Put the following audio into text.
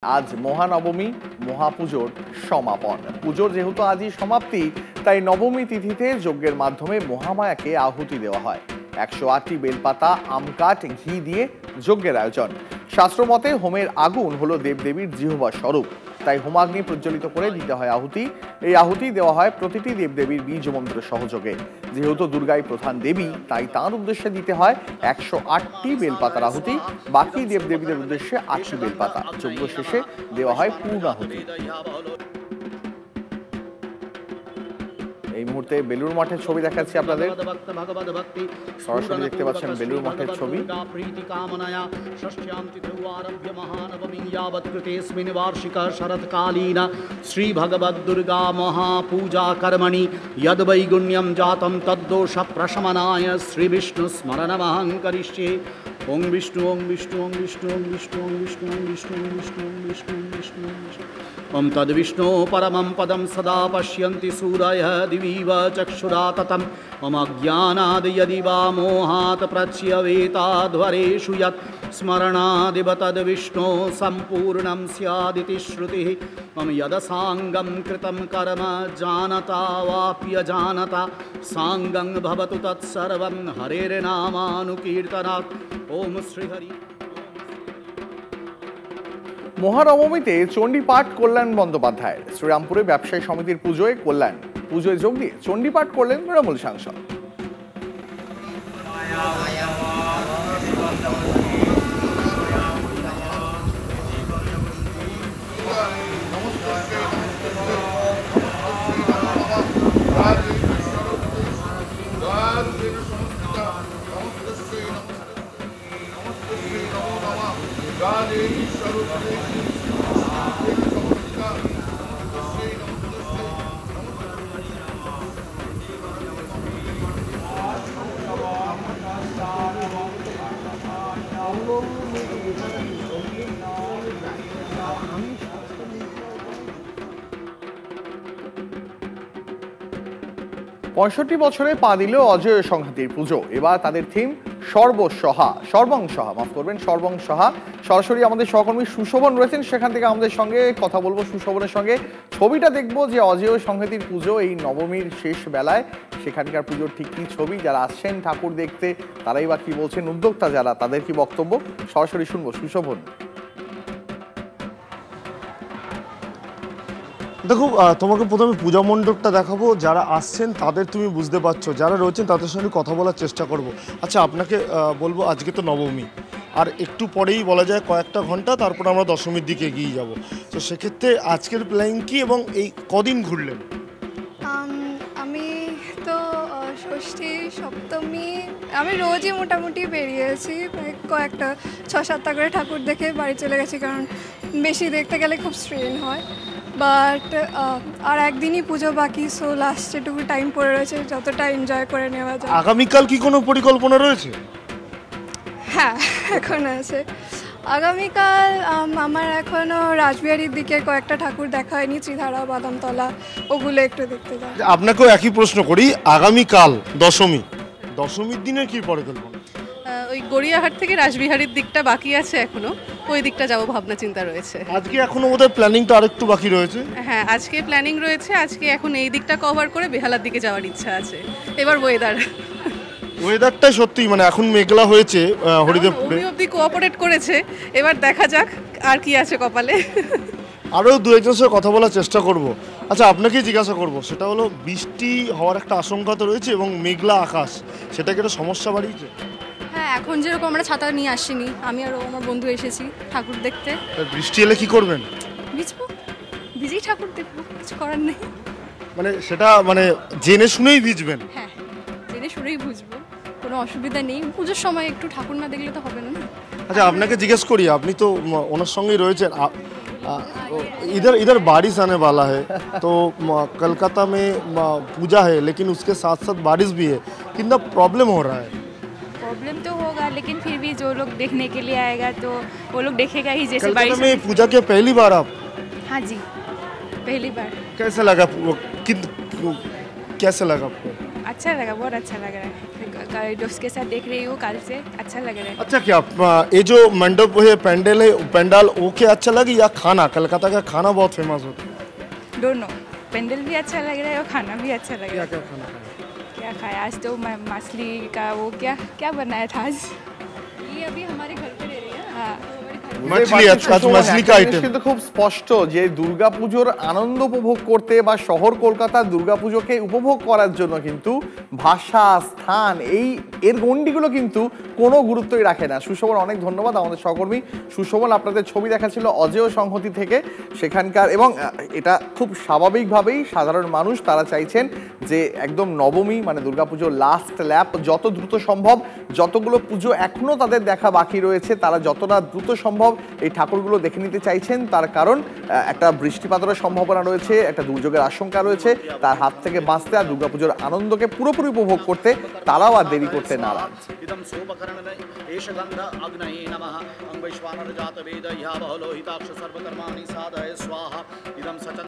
আজ মহানবমী মহাপুজোর সমাপন। পুজোর যেহেতু আজই সমাপ্তি, তাই নবমী তিথিতে যজ্ঞের মাধ্যমে মহামায়াকে আহুতি দেওয়া হয়। 108টি বেলপাতা, আম কাঠ, ঘি দিয়ে যজ্ঞের আয়োজন। শাস্ত্রমতে হোমের আগুন হলো দেবদেবীর জিহ্বা স্বরূপ, তাই হোমাগ্নি প্রজ্বলিত করে দিতে হয় আহুতি। এই আহুতি দেওয়া হয় প্রতিটি দেবদেবীর বীজ মন্ত্র সহযোগে। যেহেতু দুর্গাই প্রধান দেবী, তাই তাঁর উদ্দেশ্যে দিতে হয় 108টি বেলপাতার আহুতি। বাকি দেবদেবীদের উদ্দেশ্যে 8টি বেলপাতা। যজ্ঞ শেষে দেওয়া হয় পূর্ণাহুতি। এই মুহূর্তে বেলুড় মঠের ছবি দেখাচ্ছি আপনাদের। সরাসরি দেখতে পাচ্ছেন বেলুড় মঠের ছবি। শ্রী ভগবদ দুর্গা মহাপূজা কর্মণি যদ বৈগুণ্যম জাতম তদ্দোষ প্রশমনায় শ্রী বিষ্ণু স্মরণমহং করিষ্যে। ওং বিষ্ণু ওং বিষ্ণু ওং বিষ্ণু ওং বিষ্ণু ওং বিষ্ণু ওং বিষ্ণু ওং বিষ্ণু ওং বিষ্ণু ওং বিষ্ণু ওং তদ্বিষ্ণু পরমং পদম সদা পশ্যন্তি সূরয়ঃ দিবিব চক্ষুরা ততম ওম অজ্ঞানাদ যদি वा মোহাৎ প্রচ্যবেতাধ্বরেষু যৎ স্মরণাদিব তদ্বিষ্ণু সম্পূর্ণং স্যাদিতি শ্রুতিঃ। ওম যদসাঙ্গং কৃতং কর্ম জানতা वाप्यजानता সাঙ্গং ভবতু তৎসর্বং হরের নামানুকীর্তনাৎ। ওম শ্রীহরি। মহানবমীতে চণ্ডীপাঠ কল্যাণ বন্দ্যোপাধ্যায়। শ্রীরামপুরে ব্যবসায়ী সমিতির পুজোয় যোগ দিয়ে চণ্ডীপাঠ করলেন তৃণমূল সাংসদ। পঁয়ষট্টি বছরে পা দিল অজয় সংহতির পুজো। এবার তাদের থিম সর্বং সহা। সরাসরি আমাদের সহকর্মী সুশোভন রয়েছেন, সেখান থেকে আমাদের সঙ্গে কথা বলবো। সুশোভনের সঙ্গে ছবিটা দেখবো যে অজয় সংহতির পুজো এই নবমীর শেষ বেলায় সেখানকার পুজোর ঠিক কি ছবি, যারা আসছেন ঠাকুর দেখতে তারাই বা কি বলছেন, উদ্যোক্তা যারা তাদের কি বক্তব্য, সরাসরি শুনবো। সুশোভন, দেখো, তোমাকে প্রথমে পূজা মণ্ডপটা দেখাবো, যারা আসছেন তাদের তুমি বুঝতে পারছো, যারা রয়েছেন তাদের সঙ্গে কথা বলার চেষ্টা করব। আচ্ছা, আপনাকে বলবো, আজকে তো নবমী, আর একটু পরেই বলা যায় কয়েকটা ঘন্টা, তারপর আমরা দশমীর দিকে এগিয়ে যাব। তো সেক্ষেত্রে আজকের প্ল্যান কি এবং এই কদিন ঘুরলেন? আমি তো ষষ্ঠী সপ্তমী আমি রোজই মোটামুটি বেরিয়েছি, কয়েকটা 6-7টা করে ঠাকুর দেখে বাড়ি চলে গেছি, কারণ বেশি দেখতে গেলে খুব স্ট্রেন হয়। বাট আর একদিনই পুজো বাকি, সো লাস্ট যেটুকু টাইম পড়ে রয়েছে যতটা এনজয় করে নেওয়া যায়। আগামীকাল কি কোনো পরিকল্পনা রয়েছে? হ্যাঁ, এখন আছে। আগামীকাল আমার এখনও রাসবিহারীর দিকে কয়েকটা ঠাকুর দেখা হয়নি, ত্রিধারা, বাদামতলা, ওগুলো একটু দেখতে যাই। আপনাকেও একই প্রশ্ন করি, আগামীকাল দশমীর দিনের কি পরিকল্পনা? ওই গড়িয়াহাট থেকে রাসবিহারীর দিকটা বাকি আছে, এখনো ওই দিকটা যাবো ভাবনা চিন্তা রয়েছে। আজকে এখনো ওদের প্ল্যানিংটা আরেকটু বাকি রয়েছে। হ্যাঁ, আজকে প্ল্যানিং রয়েছে, আজকে এখন এই দিকটা কভার করে বেহালার দিকে যাওয়ার ইচ্ছা আছে। এবার ওয়েদারটা সত্যি মানে এখন মেঘলা হয়েছে, হরিদেবপুরে অবধি কোঅপারেট করেছে, এবার দেখা যাক আর কি আছে কপালে। আরও দু একজনের সাথে কথা বলার চেষ্টা করব। আচ্ছা, আপনাকেই জিজ্ঞাসা করব, সেটা হলো বৃষ্টি হওয়ার একটা আশঙ্কা তো রয়েছে এবং মেঘলা আকাশ, সেটা কি একটা সমস্যা বাড়িয়েছে? হ্যাঁ, এখন যেরকম আমরা ছাতা নিয়ে আসিনি, আমি আর আমার বন্ধু এসেছি ঠাকুর দেখতে। বৃষ্টি এলে কি করবেন? ভিজেই ঠাকুর দেখবো, কিছু করার নেই। মানে সেটা মানে জেনে শুনেই ভিজবেন? হ্যাঁ, জেনে শুনেই বুঝবো, কোনো অসুবিধা নেই। পুজোর সময় একটু ঠাকুর না দেখলে তো হবে না। আচ্ছা, আপনাকে জিজ্ঞেস করি, আপনি তো ওনার সঙ্গেই রয়েছেন, इधर बारिश आने वाला है, तो कलकत्ता में पूजा है, लेकिन उसके साथ साथ बारिश भी है, कितना प्रॉब्लम हो रहा है? प्रॉब्लम तो होगा, लेकिन फिर भी जो लोग देखने के लिए आएगा तो वो लोग देखेगा ही। जैसे कलकत्ता में पूजा के पहली बार आप? हाँ जी, पहली बार। कैसा लगा? कैसे लगा आपको? अच्छा लगा, बहुत अच्छा लग रहा है। दोस्त के साथ देख रही हूँ कल से, अच्छा लग रहा है। अच्छा, क्या ये जो मंडप है, पंडाल वो क्या अच्छा लगे या खाना? कलकत्ता का खाना बहुत फेमस होता है। दोनों, पेंडल भी अच्छा लग रहा है और खाना भी अच्छा लग रहा है। क्या खाना क्या खाया आज? तो मछली का वो क्या क्या बनाया था आज? ये अभी हमारे घर पे ले रही है। हाँ, मछলি, আচ্ছা মছলি কা আইটেম। কিন্তু খুব স্পষ্ট যে দুর্গাপুজোর আনন্দ উপভোগ করতে বা শহর কলকাতার দুর্গাপুজোকে উপভোগ করার জন্য কিন্তু ভাষা, স্থান এর গণ্ডিগুলো কিন্তু কোনো গুরুত্বই রাখে না। সুশোভন, অনেক ধন্যবাদ। আমাদের সহকর্মী সুশোভন আপনাদের ছবি দেখাচ্ছিল অজেয় সংহতি থেকে সেখানকার, এবং এটা খুব স্বাভাবিকভাবেই সাধারণ মানুষ তারা চাইছেন যে একদম নবমী মানে দুর্গাপুজোর লাস্ট ল্যাপ যত দ্রুত সম্ভব, যতগুলো পুজো এখনও তাদের দেখা বাকি রয়েছে তারা যতটা দ্রুত সম্ভব এই ঠাকুরগুলো দেখে নিতে চাইছেন। তার কারণ একটা বৃষ্টিপাতের সম্ভাবনা রয়েছে, একটা দুর্যোগের আশঙ্কা রয়েছে, তার হাত থেকে বাঁচতে আর দুর্গাপুজোর আনন্দকে পুরোপুরি উপভোগ করতে তারাও আর দেরি করতে নারাজ। इदं सोपकरणन एष गन्ध अग्नये नमः अंग वैश्वानर जात वेद ह्या बहुलोहिताक्ष सर्वकर्माणि साधय स्वाहा इदं सचन्द्र